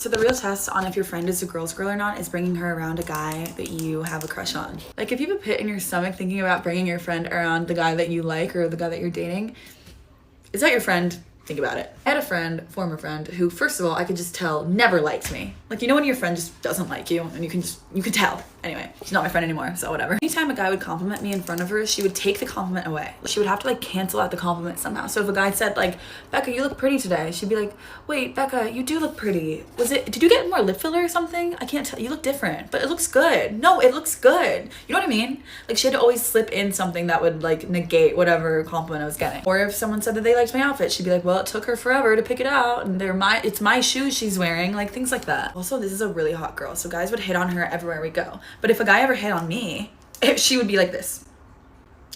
So the real test on if your friend is a girl's girl or not is bringing her around a guy that you have a crush on. Like if you have a pit in your stomach thinking about bringing your friend around the guy that you like or the guy that you're dating, is that your friend? Think about it. I had a friend, former friend, who first of all I could just tell never liked me. Like, you know when your friend just doesn't like you and you could tell. Anyway, she's not my friend anymore, so whatever. Anytime a guy would compliment me in front of her, she would take the compliment away. She would have to like cancel out the compliment somehow. So if a guy said like, Becca, you look pretty today, she'd be like, wait, Becca, you do look pretty. Did you get more lip filler or something? I can't tell, you look different, but it looks good. No, it looks good. You know what I mean? Like she had to always slip in something that would like negate whatever compliment I was getting. Or if someone said that they liked my outfit, she'd be like, well, it took her forever to pick it out and it's my shoes she's wearing, like things like that. Also, this is a really hot girl, so guys would hit on her everywhere we go. But if a guy ever hit on me, she would be like this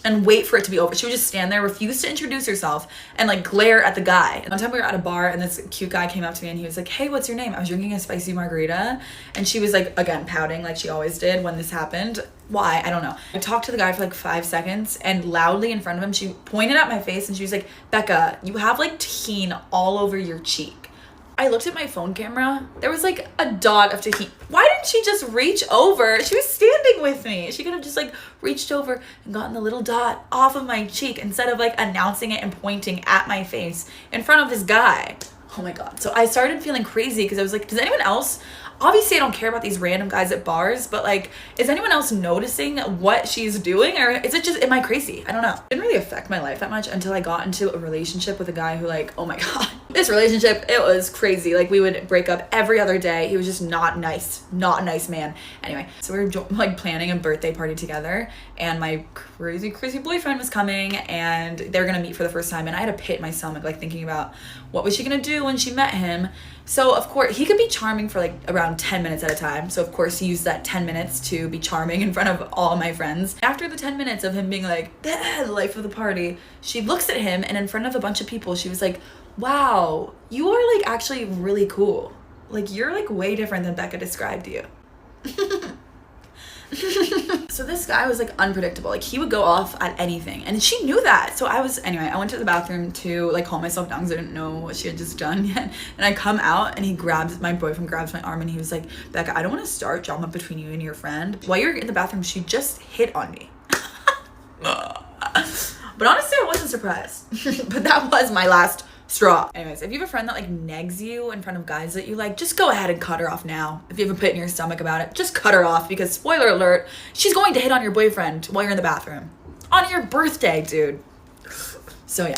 and wait for it to be over. She would just stand there, refuse to introduce herself, and like glare at the guy. One time we were at a bar and this cute guy came up to me and he was like, hey, what's your name? I was drinking a spicy margarita. And she was like, again, pouting like she always did when this happened. Why? I don't know. I talked to the guy for like 5 seconds and loudly in front of him, she pointed at my face and she was like, Becca, you have like tahini all over your cheek. I looked at my phone camera. There was like a dot of tahini. Why didn't she just reach over? She was standing with me. She could have just like reached over and gotten the little dot off of my cheek instead of like announcing it and pointing at my face in front of this guy. Oh my God. So I started feeling crazy because I was like, does anyone else, obviously I don't care about these random guys at bars, but like, is anyone else noticing what she's doing, or is it just, am I crazy? I don't know. It didn't really affect my life that much until I got into a relationship with a guy who like, oh my God, this relationship, it was crazy. Like we would break up every other day. He was just not a nice man. Anyway, so we were like planning a birthday party together and my crazy boyfriend was coming and they were gonna meet for the first time, and I had a pit in my stomach like thinking about what was she gonna do when she met him. So of course he could be charming for like around 10 minutes at a time. So of course he used that 10 minutes to be charming in front of all my friends. After the 10 minutes of him being like the life of the party, she looks at him and in front of a bunch of people she was like, wow, you are like actually really cool. Like you're like way different than Becca described you. So this guy was like unpredictable. Like he would go off at anything and she knew that. So I went to the bathroom to like calm myself down because I didn't know what she had just done yet. And I come out and my boyfriend grabs my arm and he was like, Becca, I don't want to start drama between you and your friend. While you're in the bathroom, she just hit on me. But honestly, I wasn't surprised. But that was my last straw. Anyways, if you have a friend that like negs you in front of guys that you like, just go ahead and cut her off now. If you have a pit in your stomach about it, just cut her off because spoiler alert, she's going to hit on your boyfriend while you're in the bathroom. On your birthday, dude. So yeah.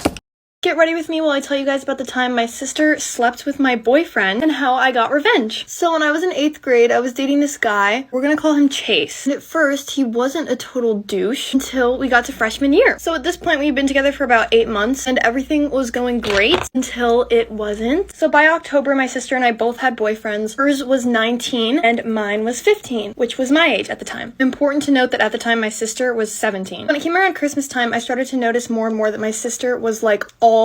Get ready with me while I tell you guys about the time my sister slept with my boyfriend and how I got revenge. So when I was in 8th grade, I was dating this guy. We're gonna call him Chase. And at first, he wasn't a total douche until we got to freshman year. So at this point, we'd been together for about 8 months and everything was going great until it wasn't. So by October, my sister and I both had boyfriends. Hers was 19 and mine was 15, which was my age at the time. Important to note that at the time, my sister was 17. When it came around Christmas time, I started to notice more and more that my sister was like all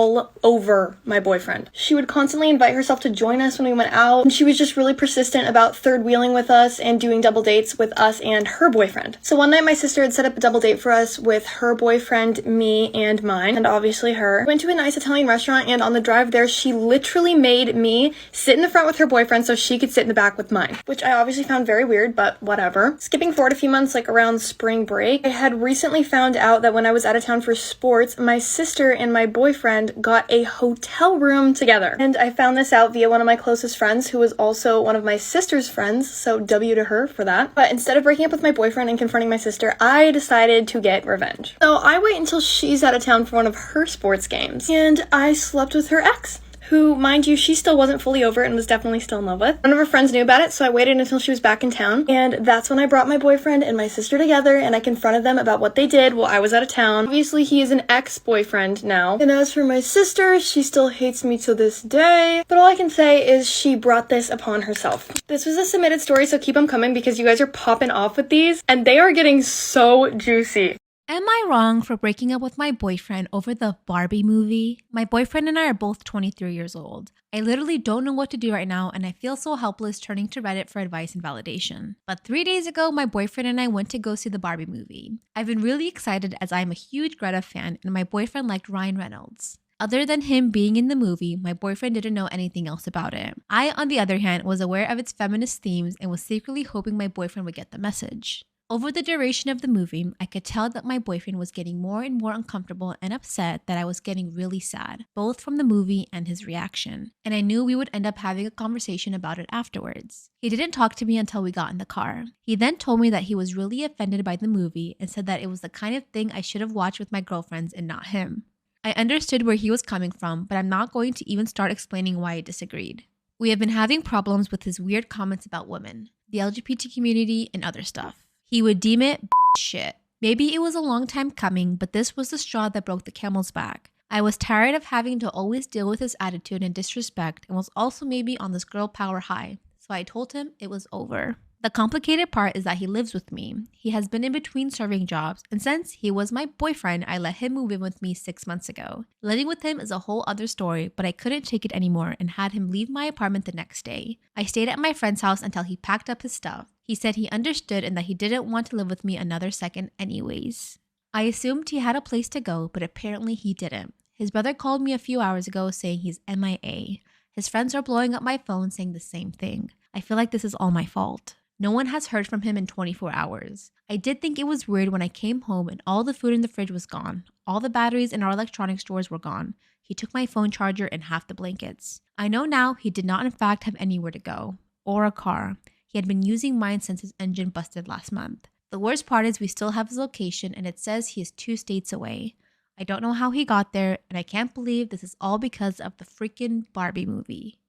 over my boyfriend. She would constantly invite herself to join us when we went out, and she was just really persistent about third wheeling with us and doing double dates with us and her boyfriend. So one night my sister had set up a double date for us with her boyfriend, me, and mine, and obviously her. We went to a nice Italian restaurant, and on the drive there, she literally made me sit in the front with her boyfriend so she could sit in the back with mine, which I obviously found very weird, but whatever. Skipping forward a few months, like around spring break, I had recently found out that when I was out of town for sports, my sister and my boyfriend got a hotel room together. And I found this out via one of my closest friends who was also one of my sister's friends, so W to her for that. But instead of breaking up with my boyfriend and confronting my sister, I decided to get revenge. So I wait until she's out of town for one of her sports games, and I slept with her ex, who, mind you, she still wasn't fully over it and was definitely still in love with. None of her friends knew about it, so I waited until she was back in town, and that's when I brought my boyfriend and my sister together, and I confronted them about what they did while I was out of town. Obviously, he is an ex-boyfriend now. And as for my sister, she still hates me to this day, but all I can say is she brought this upon herself. This was a submitted story, so keep them coming because you guys are popping off with these, and they are getting so juicy. Am I wrong for breaking up with my boyfriend over the Barbie movie? My boyfriend and I are both 23 years old. I literally don't know what to do right now, and I feel so helpless turning to Reddit for advice and validation. But 3 days ago, my boyfriend and I went to go see the Barbie movie. I've been really excited as I'm a huge Greta fan and my boyfriend liked Ryan Reynolds. other than him being in the movie, my boyfriend didn't know anything else about it. I, on the other hand, was aware of its feminist themes and was secretly hoping my boyfriend would get the message. Over the duration of the movie, I could tell that my boyfriend was getting more and more uncomfortable and upset that I was getting really sad, both from the movie and his reaction. And I knew we would end up having a conversation about it afterwards. He didn't talk to me until we got in the car. He then told me that he was really offended by the movie and said that it was the kind of thing I should have watched with my girlfriends and not him. I understood where he was coming from, but I'm not going to even start explaining why I disagreed. We have been having problems with his weird comments about women, the LGBT community, and other stuff. He would deem it shit. Maybe it was a long time coming, but this was the straw that broke the camel's back. I was tired of having to always deal with his attitude and disrespect and was also maybe on this girl power high, so I told him it was over. The complicated part is that he lives with me. He has been in between serving jobs, and since he was my boyfriend, I let him move in with me 6 months ago. Living with him is a whole other story, but I couldn't take it anymore and had him leave my apartment the next day. I stayed at my friend's house until he packed up his stuff. He said he understood and that he didn't want to live with me another second anyways. I assumed he had a place to go, but apparently he didn't. His brother called me a few hours ago saying he's MIA. His friends are blowing up my phone saying the same thing. I feel like this is all my fault. No one has heard from him in 24 hours. I did think it was weird when I came home and all the food in the fridge was gone. All the batteries in our electronics drawers were gone. He took my phone charger and half the blankets. I know now he did not in fact have anywhere to go. Or a car. He had been using mine since his engine busted last month. The worst part is we still have his location and it says he is 2 states away. I don't know how he got there and I can't believe this is all because of the freaking Barbie movie.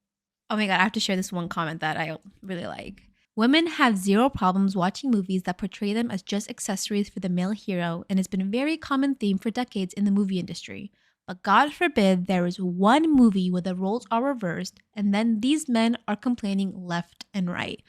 Oh my god, I have to share this one comment that I really like. Women have zero problems watching movies that portray them as just accessories for the male hero, and it's been a very common theme for decades in the movie industry. But God forbid there is one movie where the roles are reversed, and then these men are complaining left and right.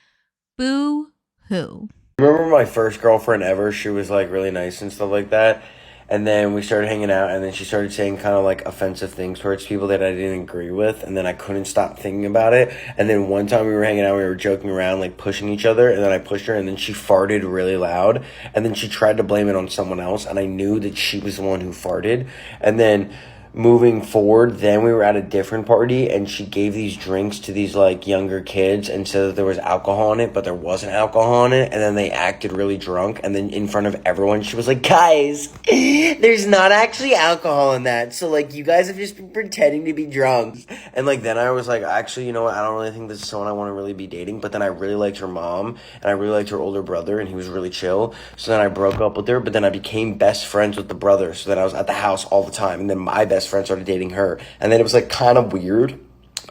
Boo hoo. I remember my first girlfriend ever, she was like really nice and stuff like that. And then we started hanging out, and then she started saying kind of like offensive things towards people that I didn't agree with, and then I couldn't stop thinking about it. And then one time we were hanging out, we were joking around, like pushing each other, and then I pushed her, and then she farted really loud, and then she tried to blame it on someone else, and I knew that she was the one who farted. And then moving forward, then we were at a different party, and she gave these drinks to these like younger kids and said that there was alcohol in it, but there wasn't alcohol in it. And then they acted really drunk, and then in front of everyone she was like, guys, there's not actually alcohol in that, so like you guys have just been pretending to be drunk. And like then I was like, actually, you know what, I don't really think this is someone I want to really be dating. But then I really liked her mom, and I really liked her older brother, and he was really chill. So then I broke up with her, but then I became best friends with the brother, so then I was at the house all the time. And then my best friend started dating her, and then it was like kind of weird.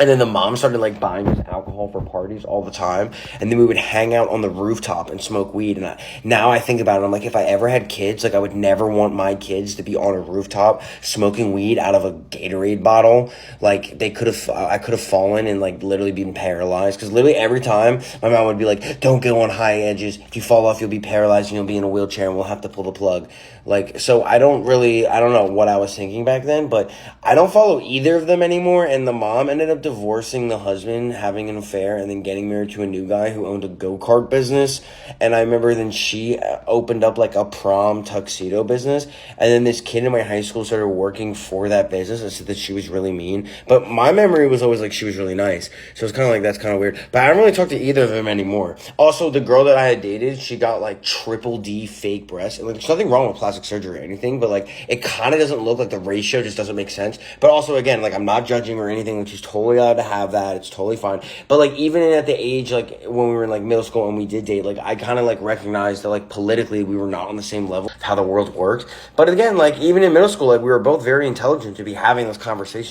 And then the mom started like buying us alcohol for parties all the time, and then we would hang out on the rooftop and smoke weed. And now I think about it, I'm like, if I ever had kids, like I would never want my kids to be on a rooftop smoking weed out of a Gatorade bottle. Like I could have fallen and like literally been paralyzed, because literally every time my mom would be like, don't go on high edges, if you fall off you'll be paralyzed and you'll be in a wheelchair and we'll have to pull the plug. Like, so I don't know what I was thinking back then, but I don't follow either of them anymore. And the mom ended up divorcing the husband, having an affair, and then getting married to a new guy who owned a go-kart business. And I remember then she opened up like a prom tuxedo business, and then this kid in my high school started working for that business and said that she was really mean. But my memory was always like she was really nice, so it's kind of like that's kind of weird. But I don't really talk to either of them anymore. Also, the girl that I had dated, she got like triple D fake breasts, and like there's nothing wrong with plastic surgery or anything, but like it kind of doesn't look like, the ratio just doesn't make sense. But also, again, like I'm not judging or anything, like she's totally allowed to have that, it's totally fine. But like even at the age like when we were in like middle school and we did date, like I kind of like recognized that like politically we were not on the same level of how the world worked. But again, like even in middle school, like we were both very intelligent to be having this conversation.